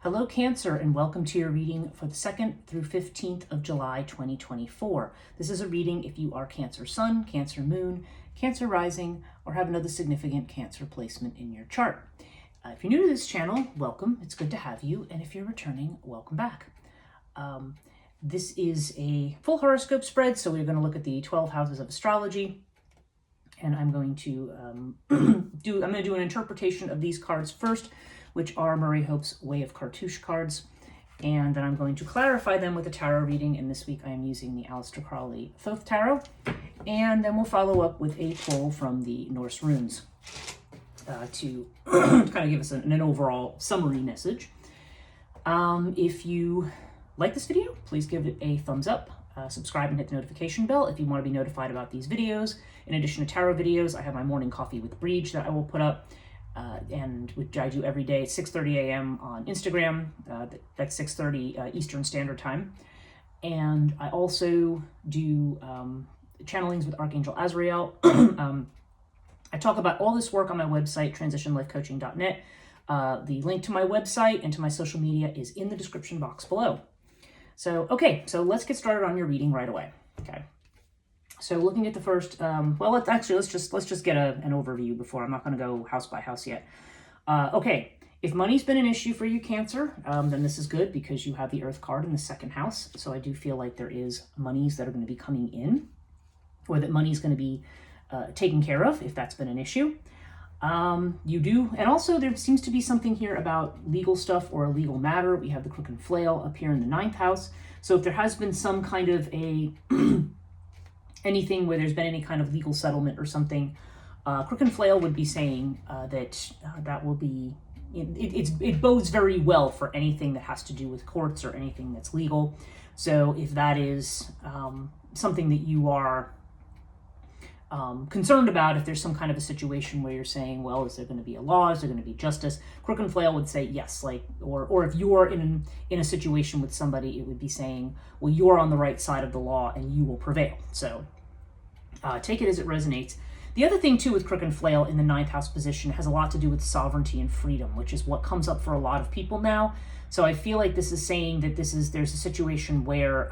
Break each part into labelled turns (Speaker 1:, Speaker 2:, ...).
Speaker 1: Hello Cancer, and welcome to your reading for the 2nd through 15th of July 2024. This is a reading if you are Cancer Sun, Cancer Moon, Cancer Rising, or have another significant Cancer placement in your chart. If you're new to this channel, welcome. It's good to have you. And if you're returning, welcome back. This is a full horoscope spread, so we're going to look at the 12 houses of astrology. And I'm going to do an interpretation of these cards first, which are Murray Hope's Way of Cartouche cards. And then I'm going to clarify them with a tarot reading. And this week I am using the Aleister Crowley Thoth Tarot. And then we'll follow up with a pull from the Norse runes to kind of give us an overall summary message. If you like this video, please give it a thumbs up. Subscribe and hit the notification bell if you want to be notified about these videos. In addition to tarot videos, I have my morning coffee with Breege that I will put up, and which I do every day at 6:30 a.m. on Instagram. That's 6:30 Eastern Standard Time. And I also do channelings with Archangel Azrael. I talk about all this work on my website, transitionlifecoaching.net. The link to my website and to my social media is in the description box below. So let's get started on your reading right away. Okay. So looking at the first, let's just get an overview before. I'm not going to go house by house yet. Okay. If money's been an issue for you, Cancer, then this is good because you have the Earth card in the second house. So I do feel like there is monies that are going to be coming in, or that money's going to be taken care of if that's been an issue. You do, and also there seems to be something here about legal stuff or a legal matter. We have the Crook and Flail up here in the 9th house. So if there has been some kind of a anything where there's been any kind of legal settlement or something, Crook and Flail would be saying that will be, it bodes very well for anything that has to do with courts or anything that's legal. So if that is something that you are concerned about, if there's some kind of a situation where you're saying, well, is there going to be a law? Is there going to be justice? Crook and Flail would say yes, or if you're in a situation with somebody, it would be saying, well, you're on the right side of the law and you will prevail. So take it as it resonates. The other thing too with Crook and Flail in the 9th house position has a lot to do with sovereignty and freedom, which is what comes up for a lot of people now. So I feel like this is saying that there's a situation where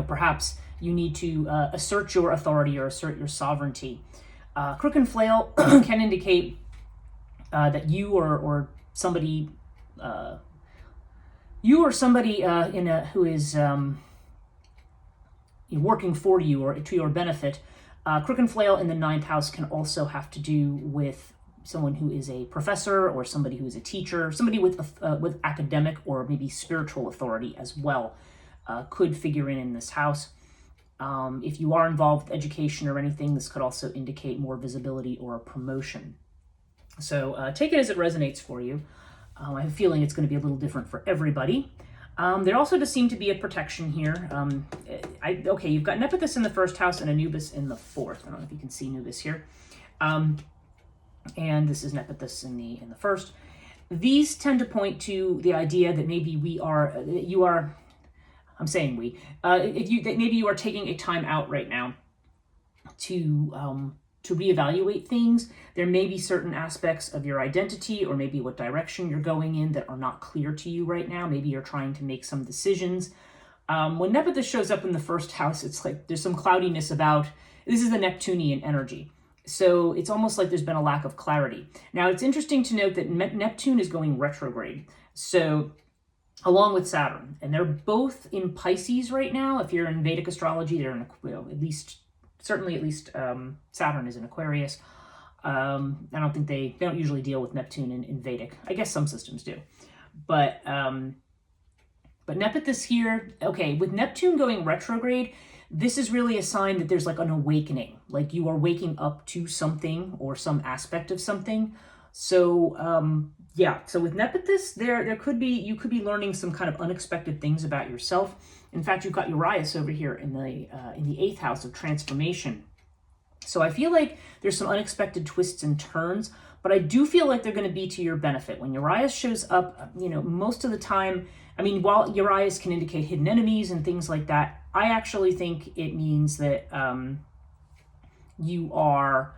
Speaker 1: perhaps you need to assert your authority or assert your sovereignty. Crook and Flail can indicate that you or somebody who is working for you or to your benefit. Crook and Flail in the 9th house can also have to do with someone who is a professor or somebody who is a teacher, somebody with academic or maybe spiritual authority as well. Could figure in this house. If you are involved with education or anything, this could also indicate more visibility or a promotion. So take it as it resonates for you. I have a feeling it's going to be a little different for everybody. There also does seem to be a protection here. You've got Nephthys in the 1st house and Anubis in the 4th. I don't know if you can see Anubis here. And this is Nephthys in the 1st. These tend to point to the idea that maybe maybe you are taking a time out right now to reevaluate things. There may be certain aspects of your identity or maybe what direction you're going in that are not clear to you right now. Maybe you're trying to make some decisions. When Nephthys shows up in the 1st house, it's like there's some cloudiness about, this is the Neptunian energy. So it's almost like there's been a lack of clarity. Now it's interesting to note that Neptune is going retrograde. So along with Saturn, and they're both in Pisces right now. If you're in Vedic astrology, they're in at least Saturn is in Aquarius. I don't think they don't usually deal with Neptune in Vedic. I guess some systems do, but Nephthys here. Okay, with Neptune going retrograde, this is really a sign that there's like an awakening, like you are waking up to something or some aspect of something. So so with Nephthys, you could be learning some kind of unexpected things about yourself. In fact, you've got Urias over here in the 8th house of transformation. So I feel like there's some unexpected twists and turns, but I do feel like they're going to be to your benefit. When Urias shows up, most of the time, while Urias can indicate hidden enemies and things like that, I actually think it means that you are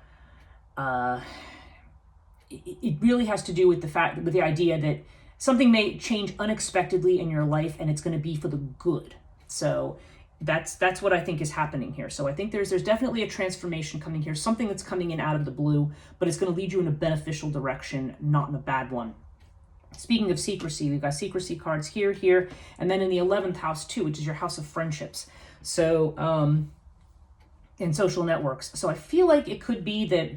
Speaker 1: it really has to do with the idea that something may change unexpectedly in your life, and it's going to be for the good. So that's what I think is happening here. So I think there's definitely a transformation coming here, something that's coming in out of the blue, but it's going to lead you in a beneficial direction, not in a bad one. Speaking of secrecy, we've got secrecy cards here, and then in the 11th house too, which is your house of friendships. So, in social networks. So I feel like it could be that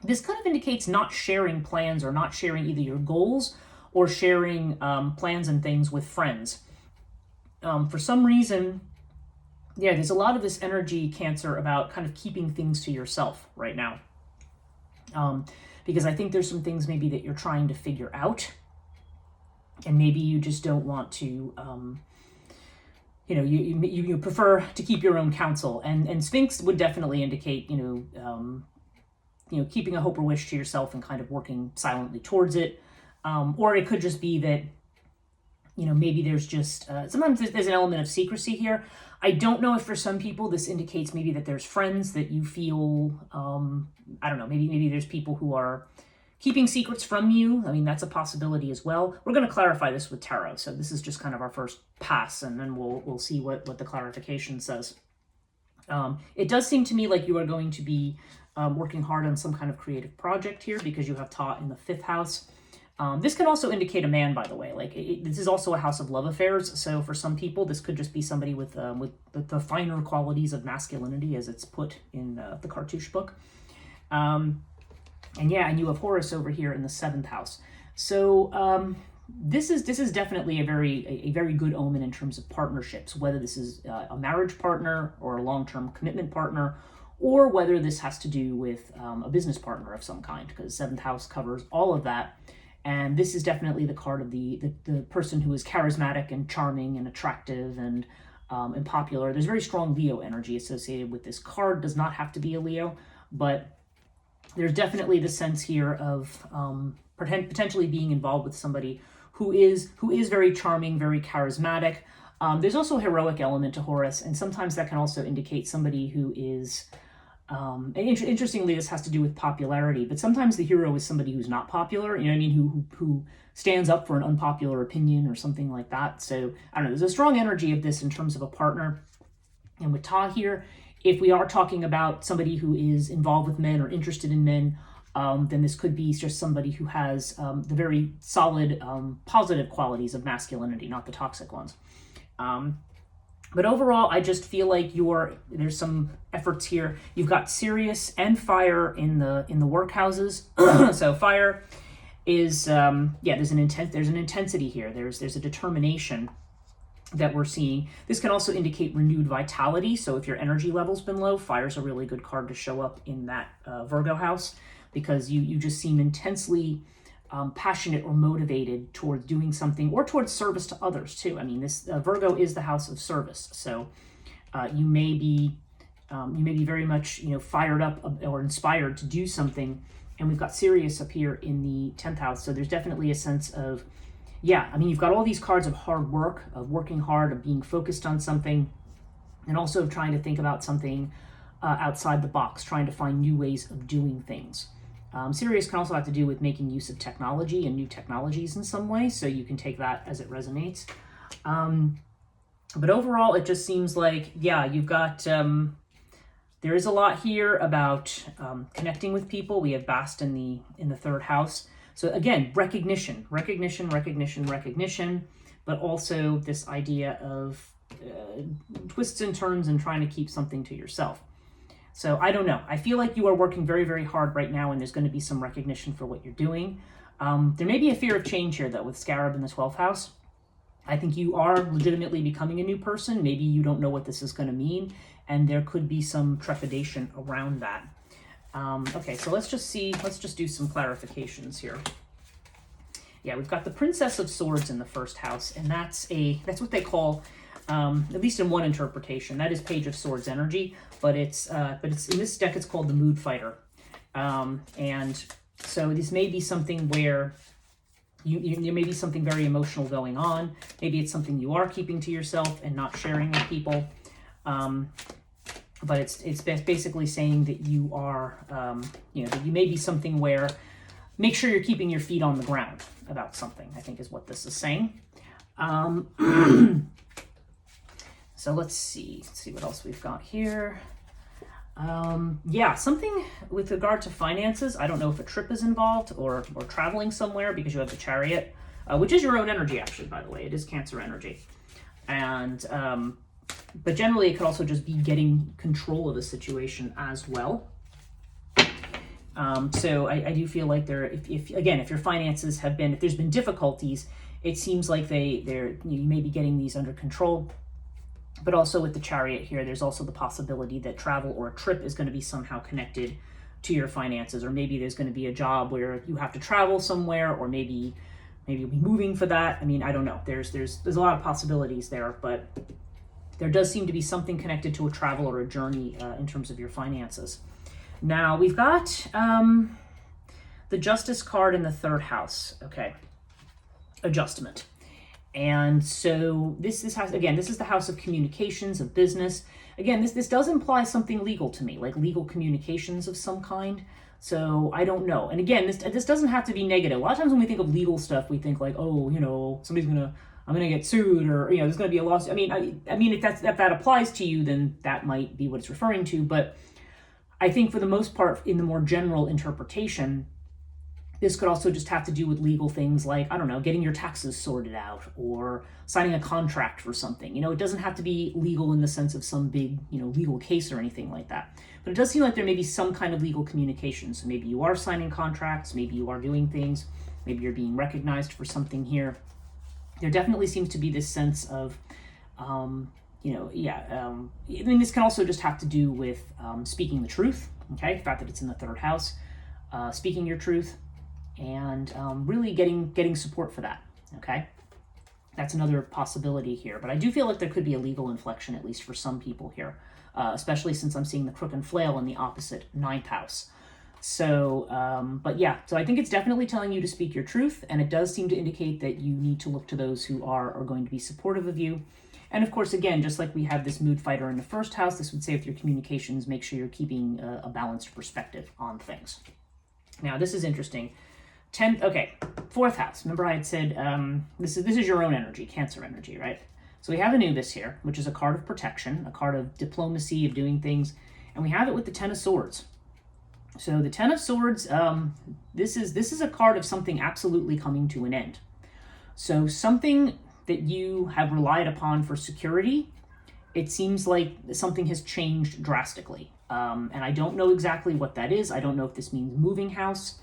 Speaker 1: this kind of indicates not sharing plans or not sharing either your goals or sharing plans and things with friends. For some reason, yeah, there's a lot of this energy, Cancer, about kind of keeping things to yourself right now. Because I think there's some things maybe that you're trying to figure out, and maybe you just don't want to, you prefer to keep your own counsel. And Sphinx would definitely indicate, keeping a hope or wish to yourself and kind of working silently towards it. Or it could just be that, maybe there's just, sometimes there's an element of secrecy here. I don't know if for some people this indicates maybe that there's friends that you feel, I don't know, maybe there's people who are keeping secrets from you. I mean, that's a possibility as well. We're going to clarify this with tarot. So this is just kind of our first pass, and then we'll see what the clarification says. It does seem to me like you are going to be working hard on some kind of creative project here because you have Ta in the 5th house. This can also indicate a man, by the way. Like this is also a house of love affairs. So for some people, this could just be somebody with the finer qualities of masculinity, as it's put in the Cartouche book. And you have Horus over here in the 7th house. So this is definitely a very good omen in terms of partnerships. Whether this is a marriage partner or a long-term commitment partner, or whether this has to do with a business partner of some kind, because 7th house covers all of that. And this is definitely the card of the person who is charismatic and charming and attractive and popular. There's very strong Leo energy associated with this card. Does not have to be a Leo, but there's definitely the sense here of potentially being involved with somebody who is very charming, very charismatic. There's also a heroic element to Horus, and sometimes that can also indicate somebody who is... and interestingly, this has to do with popularity, but sometimes the hero is somebody who's not popular, who stands up for an unpopular opinion or something like that. So, I don't know, there's a strong energy of this in terms of a partner. And with Ta here, if we are talking about somebody who is involved with men or interested in men, then this could be just somebody who has the very solid, positive qualities of masculinity, not the toxic ones. But overall, I just feel like there's some efforts here. You've got Sirius and Fire in the workhouses. So Fire is there's an intensity here. There's a determination that we're seeing. This can also indicate renewed vitality. So if your energy level's been low, Fire's a really good card to show up in that Virgo house, because you just seem intensely passionate or motivated towards doing something, or towards service to others too. I mean, this Virgo is the house of service, so you may be very much fired up or inspired to do something. And we've got Sirius up here in the 10th house, so there's definitely a sense of you've got all these cards of hard work, of working hard, of being focused on something, and also of trying to think about something outside the box, trying to find new ways of doing things. Sirius can also have to do with making use of technology and new technologies in some way, so you can take that as it resonates. But overall, it just seems like, you've got, there is a lot here about connecting with people. We have Bast in the 3rd house. So again, recognition, but also this idea of twists and turns and trying to keep something to yourself. So I don't know. I feel like you are working very, very hard right now, and there's going to be some recognition for what you're doing. There may be a fear of change here, though, with Scarab in the 12th house. I think you are legitimately becoming a new person. Maybe you don't know what this is going to mean, and there could be some trepidation around that. Okay, so let's just do some clarifications here. Yeah, we've got the Princess of Swords in the 1st house, and that's what they call, at least in one interpretation, that is Page of Swords energy, but it's in this deck it's called the Mood Fighter. And so this may be something where there may be something very emotional going on. Maybe it's something you are keeping to yourself and not sharing with people. But it's basically saying that you are, that you may be something where make sure you're keeping your feet on the ground. about something, I think is what this is saying. So let's see what else we've got here. Yeah, something with regard to finances. I don't know if a trip is involved or traveling somewhere, because you have the Chariot, which is your own energy, actually, by the way. It is Cancer energy. And, but generally it could also just be getting control of the situation as well. So I do feel like if your finances have been, if there's been difficulties, it seems like you may be getting these under control. But also with the Chariot here, there's also the possibility that travel or a trip is going to be somehow connected to your finances, or maybe there's going to be a job where you have to travel somewhere, or maybe you'll be moving for that. I mean, I don't know. There's a lot of possibilities there, but there does seem to be something connected to a travel or a journey in terms of your finances. Now we've got the Justice card in the third house. Okay, adjustment. And so this is the house of communications, of business. Again, this does imply something legal to me, like legal communications of some kind. So I don't know. And again, this doesn't have to be negative. A lot of times when we think of legal stuff, we think like, oh, I'm gonna get sued, or there's gonna be a lawsuit. I mean, if that applies to you, then that might be what it's referring to. But I think for the most part, in the more general interpretation, this could also just have to do with legal things like, I don't know, getting your taxes sorted out or signing a contract for something. It doesn't have to be legal in the sense of some big, legal case or anything like that. But it does seem like there may be some kind of legal communication. So maybe you are signing contracts, maybe you are doing things, maybe you're being recognized for something here. There definitely seems to be this sense of, this can also just have to do with speaking the truth, okay? The fact that it's in the third house, speaking your truth, and really getting support for that, okay? That's another possibility here. But I do feel like there could be a legal inflection, at least for some people here, especially since I'm seeing the Crook and Flail in the opposite ninth house. So, so I think it's definitely telling you to speak your truth, and it does seem to indicate that you need to look to those who are going to be supportive of you. And of course, again, just like we have this mood fighter in the first house, this would say with your communications, make sure you're keeping a balanced perspective on things. Now, this is interesting. Fourth house. Remember I had said this is your own energy, Cancer energy, right? So we have Anubis here, which is a card of protection, a card of diplomacy, of doing things, and we have it with the Ten of Swords. So the Ten of Swords, this is a card of something absolutely coming to an end. So something that you have relied upon for security, it seems like something has changed drastically. And I don't know exactly what that is. I don't know if this means moving house.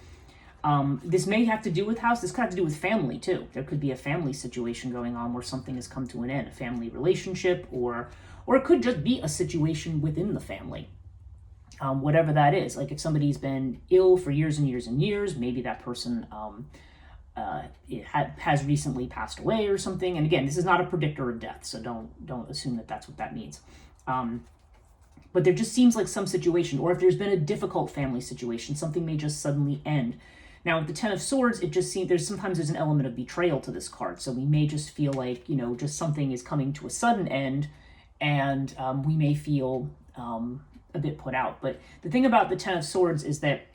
Speaker 1: This may have to do with house. This could have to do with family too. There could be a family situation going on where something has come to an end, a family relationship, or it could just be a situation within the family. Whatever that is, like if somebody's been ill for years and years and years, maybe that person has recently passed away or something. And again, this is not a predictor of death, so don't assume that that's what that means. But there just seems like some situation, or if there's been a difficult family situation, something may just suddenly end. Now, with the Ten of Swords, it just seems there's an element of betrayal to this card. So we may just feel like, just something is coming to a sudden end, and we may feel a bit put out. But the thing about the Ten of Swords is that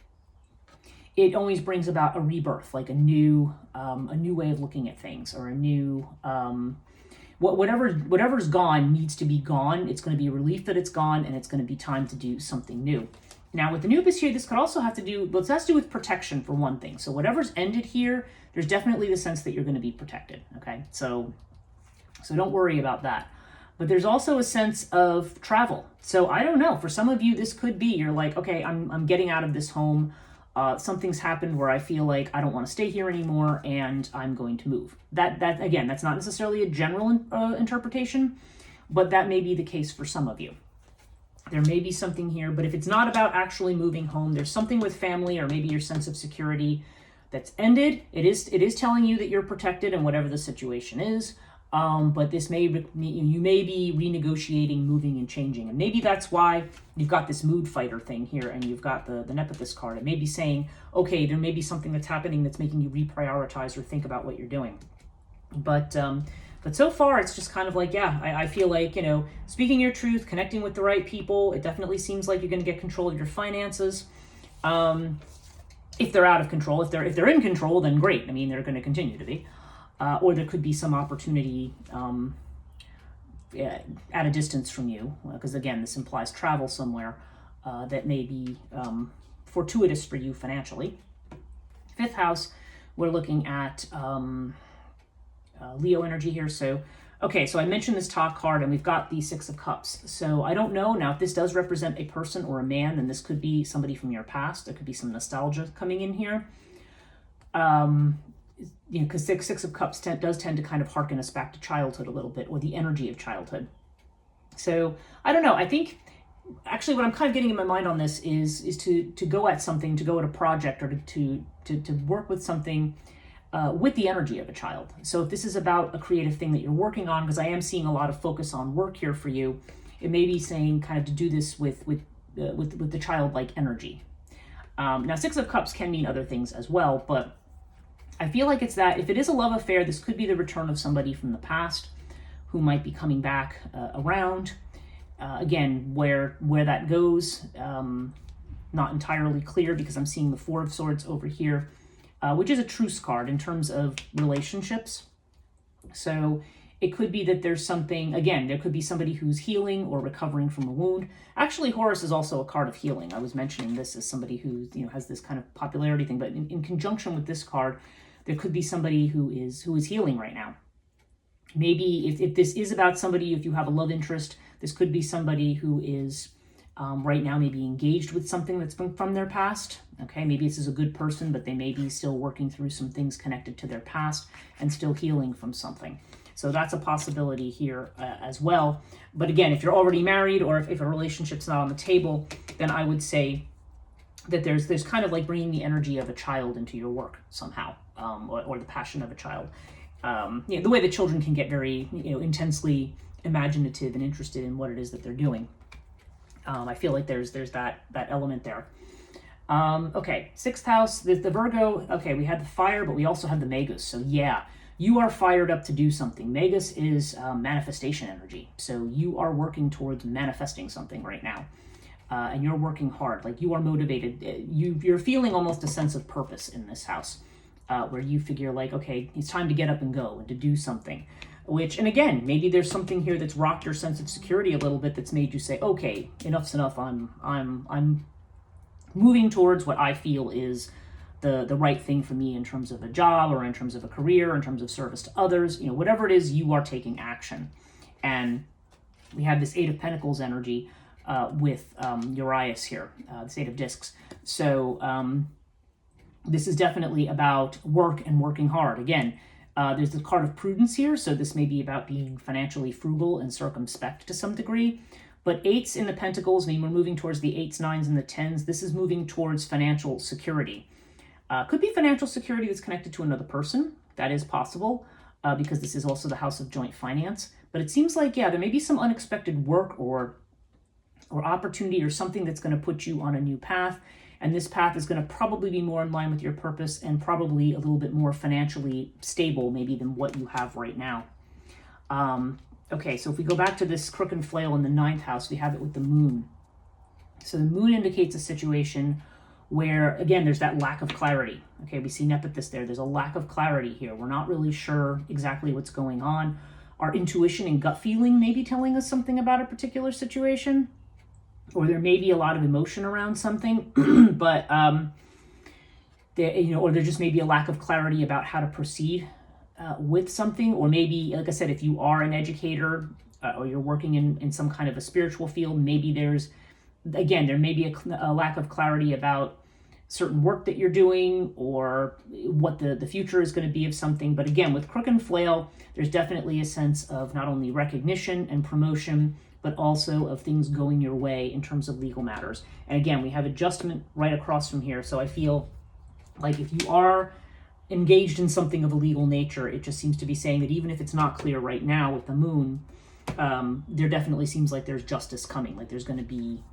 Speaker 1: it always brings about a rebirth, like a new way of looking at things, or a new whatever's gone needs to be gone. It's going to be a relief that it's gone, and it's going to be time to do something new. Now with Anubis here, this could also have to do with protection for one thing. So whatever's ended here, there's definitely the sense that you're going to be protected. Okay, so don't worry about that. But there's also a sense of travel. So I don't know. For some of you, this could be you're like, okay, I'm getting out of this home. Something's happened where I feel like I don't want to stay here anymore, and I'm going to move. That again, that's not necessarily a general interpretation, but that may be the case for some of you. There may be something here, but if it's not about actually moving home, there's something with family or maybe your sense of security that's ended. It is telling you that you're protected in whatever the situation is. But this you may be renegotiating, moving, and changing. And maybe that's why you've got this mood fighter thing here, and you've got the Nepothist card. It may be saying, okay, there may be something that's happening that's making you reprioritize or think about what you're doing. But so far, it's just kind of like, I feel like, speaking your truth, connecting with the right people, it definitely seems like you're going to get control of your finances. if they're out of control. If they're in control, then great. I mean, they're going to continue to be. Or there could be some opportunity at a distance from you, because again, this implies travel somewhere that may be fortuitous for you financially. Fifth house, we're looking at Leo energy here. So, okay, so I mentioned this top card, and we've got the Six of Cups. So I don't know. Now, if this does represent a person or a man, then this could be somebody from your past. There could be some nostalgia coming in here. Because Six of Cups does tend to kind of harken us back to childhood a little bit, or the energy of childhood. So I don't know. I think actually what I'm kind of getting in my mind on this is to go at something, to go at a project, or to work with something with the energy of a child. So if this is about a creative thing that you're working on, because I am seeing a lot of focus on work here for you, it may be saying kind of to do this with the childlike energy. Now, Six of Cups can mean other things as well, but I feel like it's that if it is a love affair, this could be the return of somebody from the past who might be coming back around. Again, where that goes, not entirely clear, because I'm seeing the Four of Swords over here, which is a truce card in terms of relationships. So it could be that there's something, again, there could be somebody who's healing or recovering from a wound. Actually, Horus is also a card of healing. I was mentioning this as somebody who has this kind of popularity thing, but in conjunction with this card, there could be somebody who is healing right now. Maybe if this is about somebody, if you have a love interest, this could be somebody who is right now maybe engaged with something that's been from their past. Okay, maybe this is a good person, but they may be still working through some things connected to their past and still healing from something. So that's a possibility here as well. But again, if you're already married, or if a relationship's not on the table, then I would say that there's kind of like bringing the energy of a child into your work somehow, or the passion of a child. The way that children can get very intensely imaginative and interested in what it is that they're doing. I feel like there's that element there. Okay, sixth house, the Virgo. Okay, we had the fire, but we also have the Magus. So yeah, you are fired up to do something. Magus is manifestation energy. So you are working towards manifesting something right now. And you're working hard, like you are motivated. You're feeling almost a sense of purpose in this house, where you figure like, okay, it's time to get up and go and to do something. And again, maybe there's something here that's rocked your sense of security a little bit, that's made you say, okay, enough's enough. I'm moving towards what I feel is the right thing for me in terms of a job, or in terms of a career, or in terms of service to others. Whatever it is, you are taking action. And we have this Eight of Pentacles energy with Urias here, this Eight of Discs. So this is definitely about work and working hard. Again, there's the card of prudence here, so this may be about being financially frugal and circumspect to some degree. But eights in the Pentacles, I mean, we're moving towards the eights, nines, and the tens. This is moving towards financial security. Could be financial security that's connected to another person. That is possible, because this is also the house of joint finance. But it seems like, yeah, there may be some unexpected work or opportunity, or something that's going to put you on a new path. And this path is going to probably be more in line with your purpose, and probably a little bit more financially stable maybe than what you have right now. Okay, so if we go back to this crook and flail in the ninth house, we have it with the moon. So the moon indicates a situation where, again, there's that lack of clarity. Okay, we see Nephthys there. There's a lack of clarity here. We're not really sure exactly what's going on. Our intuition and gut feeling may be telling us something about a particular situation, or there may be a lot of emotion around something, but or there just may be a lack of clarity about how to proceed with something. Or maybe, like I said, if you are an educator, or you're working in some kind of a spiritual field, maybe there may be a lack of clarity about certain work that you're doing, or what the future is going to be of something. But again, with crook and flail, there's definitely a sense of not only recognition and promotion, but also of things going your way in terms of legal matters. And again, we have adjustment right across from here. So I feel like if you are engaged in something of a legal nature, it just seems to be saying that even if it's not clear right now with the moon, there definitely seems like there's justice coming. Like there's going to be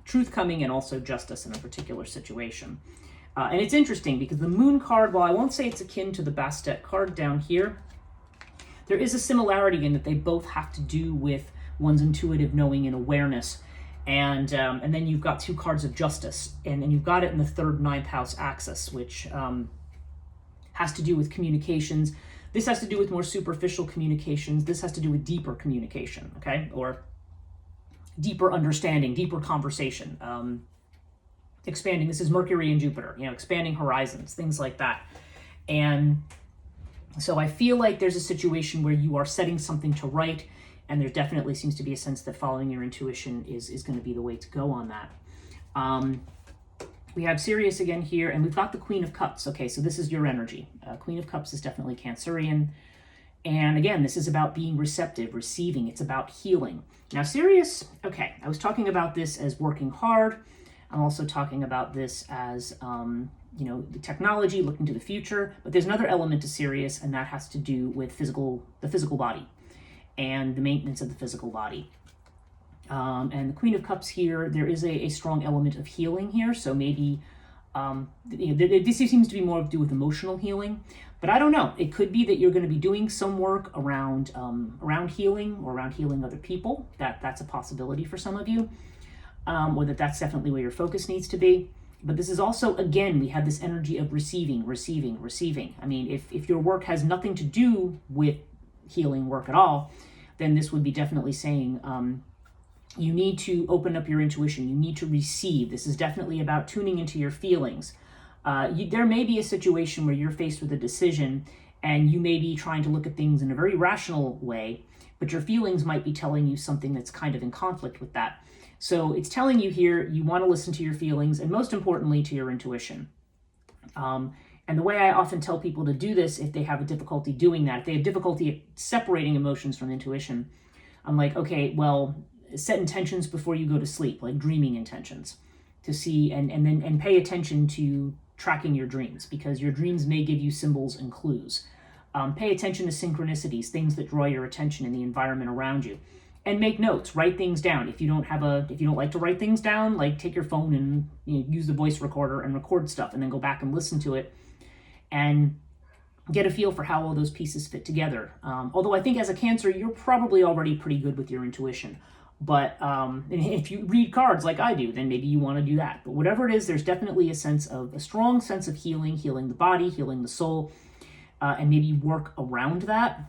Speaker 1: truth coming, and also justice in a particular situation. And it's interesting because the moon card, while I won't say it's akin to the Bastet card down here, there is a similarity in that they both have to do with one's intuitive knowing and awareness. And then you've got 2 cards of justice, and then you've got it in the 3rd, 9th house axis, which has to do with communications. This has to do with more superficial communications. This has to do with deeper communication, okay? Or deeper understanding, deeper conversation, expanding. This is Mercury and Jupiter, expanding horizons, things like that. And so I feel like there's a situation where you are setting something to right, and there definitely seems to be a sense that following your intuition is going to be the way to go on that. We have Sirius again here, and we've got the Queen of Cups. Okay, so this is your energy. Queen of Cups is definitely Cancerian. And again, this is about being receptive, receiving. It's about healing. Now, Sirius, okay, I was talking about this as working hard. I'm also talking about this as, the technology, looking to the future. But there's another element to Sirius, and that has to do with the physical body and the maintenance of the physical body. And the Queen of Cups here, there is a strong element of healing here. So maybe this seems to be more to do with emotional healing. But I don't know. It could be that you're going to be doing some work around healing or around healing other people. That's a possibility for some of you. Or that's definitely where your focus needs to be. But this is also, again, we have this energy of receiving. I mean, if your work has nothing to do with healing work at all, then this would be definitely saying you need to open up your intuition. You need to receive. This is definitely about tuning into your feelings. There may be a situation where you're faced with a decision and you may be trying to look at things in a very rational way, but your feelings might be telling you something that's kind of in conflict with that. So it's telling you here, you want to listen to your feelings and most importantly to your intuition. And the way I often tell people to do this, if they have a difficulty doing that, if they have difficulty separating emotions from intuition, I'm like, okay, well, set intentions before you go to sleep, like dreaming intentions, to see and pay attention to tracking your dreams, because your dreams may give you symbols and clues. Pay attention to synchronicities, things that draw your attention in the environment around you, and make notes. Write things down. If you don't like to write things down, like take your phone and use the voice recorder and record stuff, and then go back and listen to it, and get a feel for how all those pieces fit together. Although I think as a Cancer, you're probably already pretty good with your intuition. But if you read cards like I do, then maybe you want to do that. But whatever it is, there's definitely a strong sense of healing the body, healing the soul, and maybe work around that.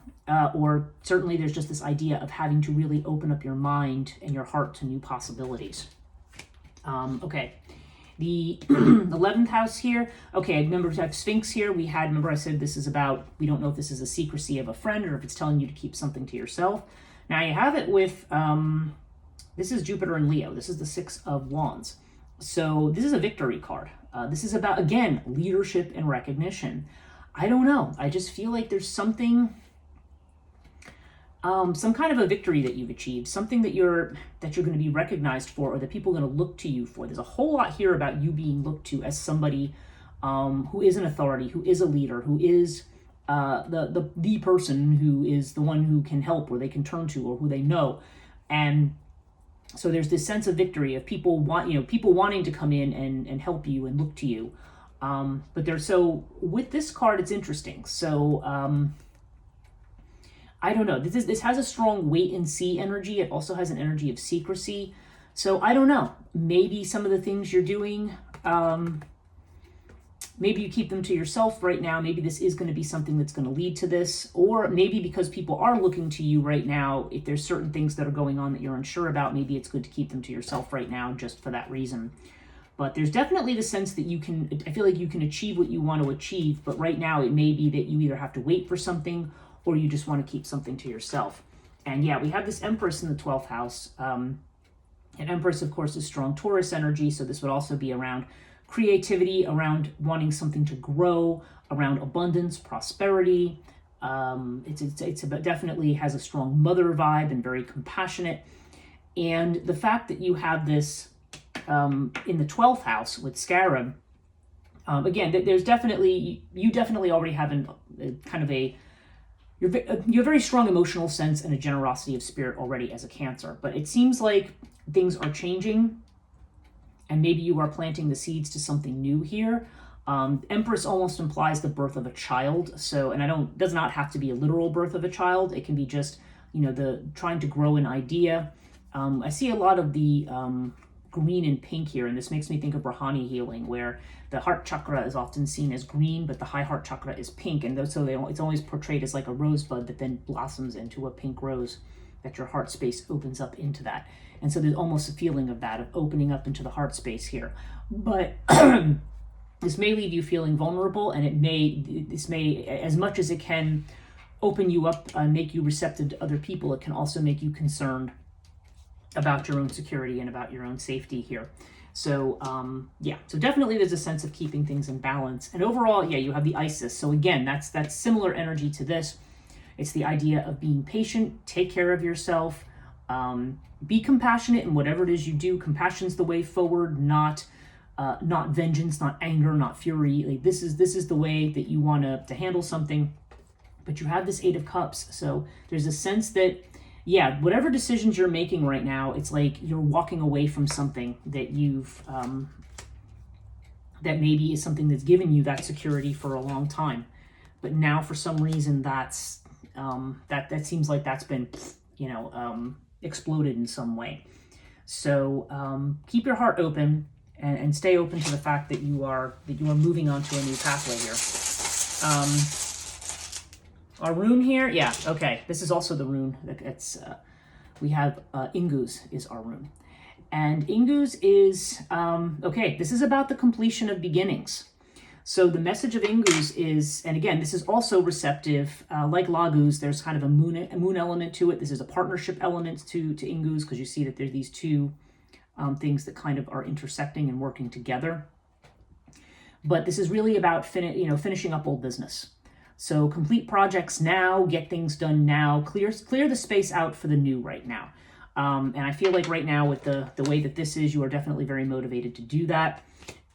Speaker 1: Or certainly there's just this idea of having to really open up your mind and your heart to new possibilities. Okay. The 11th house here. Okay, remember we have Sphinx here. Remember I said this is about, we don't know if this is a secrecy of a friend or if it's telling you to keep something to yourself. Now you have it with, this is Jupiter and Leo. This is the 6 of Wands. So this is a victory card. This is about, again, leadership and recognition. I don't know. I just feel like there's something, some kind of a victory that you've achieved, something that you're going to be recognized for, or that people are going to look to you for. There's a whole lot here about you being looked to as somebody who is an authority, who is a leader, who is the person who is the one who can help, or they can turn to, or who they know. And so there's this sense of victory of people wanting to come in and help you and look to you. So with this card, it's interesting. So I don't know. This has a strong wait and see energy. It also has an energy of secrecy. So I don't know. Maybe some of the things you're doing, maybe you keep them to yourself right now. Maybe this is going to be something that's going to lead to this. Or maybe because people are looking to you right now, if there's certain things that are going on that you're unsure about, maybe it's good to keep them to yourself right now just for that reason. But there's definitely the sense that I feel like you can achieve what you want to achieve. But right now it may be that you either have to wait for something or you just want to keep something to yourself. And yeah, we have this Empress in the 12th house. And Empress, of course, is strong Taurus energy. So this would also be around creativity, around wanting something to grow, around abundance, prosperity. It's definitely has a strong mother vibe and very compassionate. And the fact that you have this in the 12th house with Scarab, again, there's definitely, you definitely already have you have a very strong emotional sense and a generosity of spirit already as a Cancer. But it seems like things are changing, and maybe you are planting the seeds to something new here. Empress almost implies the birth of a child. So, and does not have to be a literal birth of a child. It can be just, the trying to grow an idea, I see a lot of the green and pink here, and this makes me think of Rahani healing, where the heart chakra is often seen as green, but the high heart chakra is pink, and it's always portrayed as like a rosebud that then blossoms into a pink rose, that your heart space opens up into that. And so there's almost a feeling of that, of opening up into the heart space here. But this may leave you feeling vulnerable, and this may, as much as it can open you up and make you receptive to other people, it can also make you concerned about your own security and about your own safety here. So yeah, so definitely there's a sense of keeping things in balance. And overall, yeah, you have the Isis. So again, that's similar energy to this. It's the idea of being patient, take care of yourself, be compassionate in whatever it is you do. Compassion's the way forward, not vengeance, not anger, not fury. Like this is the way that you want to handle something. But you have this Eight of Cups, so there's a sense that, yeah, whatever decisions you're making right now, it's like you're walking away from something that you've that maybe is something that's given you that security for a long time, but now for some reason that's that seems like that's been, you know, exploded in some way. So keep your heart open and stay open to the fact that you are moving on to a new pathway here. Our rune here, yeah, okay. This is also the rune. It's we have Ingus is our rune, and Ingus is okay. This is about the completion of beginnings. So the message of Ingus is, and again, this is also receptive. Like Lagus, there's kind of a moon element to it. This is a partnership element to Ingus, because you see that there's these two things that kind of are intersecting and working together. But this is really about finishing up old business. So complete projects now, get things done now, clear the space out for the new right now. And I feel like right now with the way that this is, you are definitely very motivated to do that.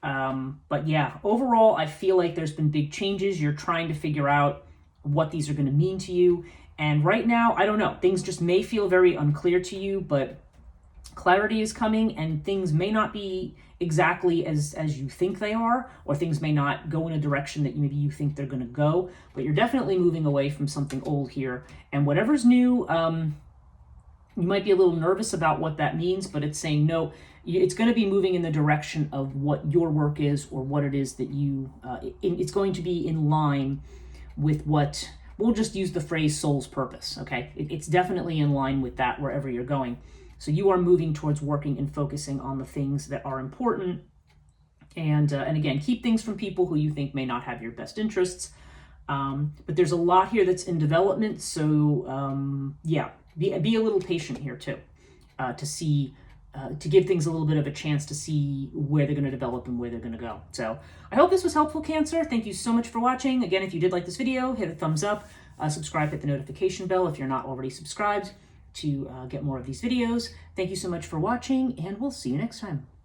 Speaker 1: But yeah, overall, I feel like there's been big changes. You're trying to figure out what these are going to mean to you. And right now, I don't know, things just may feel very unclear to you, but clarity is coming, and things may not be exactly as you think they are, or things may not go in a direction that maybe you think they're going to go, but you're definitely moving away from something old here. And whatever's new, you might be a little nervous about what that means, but it's saying no, it's going to be moving in the direction of what your work is, or what it is that you, it's going to be in line with what, we'll just use the phrase soul's purpose, okay? It's definitely in line with that wherever you're going. So you are moving towards working and focusing on the things that are important. And again, keep things from people who you think may not have your best interests. But there's a lot here that's in development. So yeah, be a little patient here too, to give things a little bit of a chance to see where they're going to develop and where they're going to go. So I hope this was helpful, Cancer. Thank you so much for watching. Again, if you did like this video, hit a thumbs up, subscribe, hit the notification bell if you're not already subscribed, to get more of these videos. Thank you so much for watching, and we'll see you next time.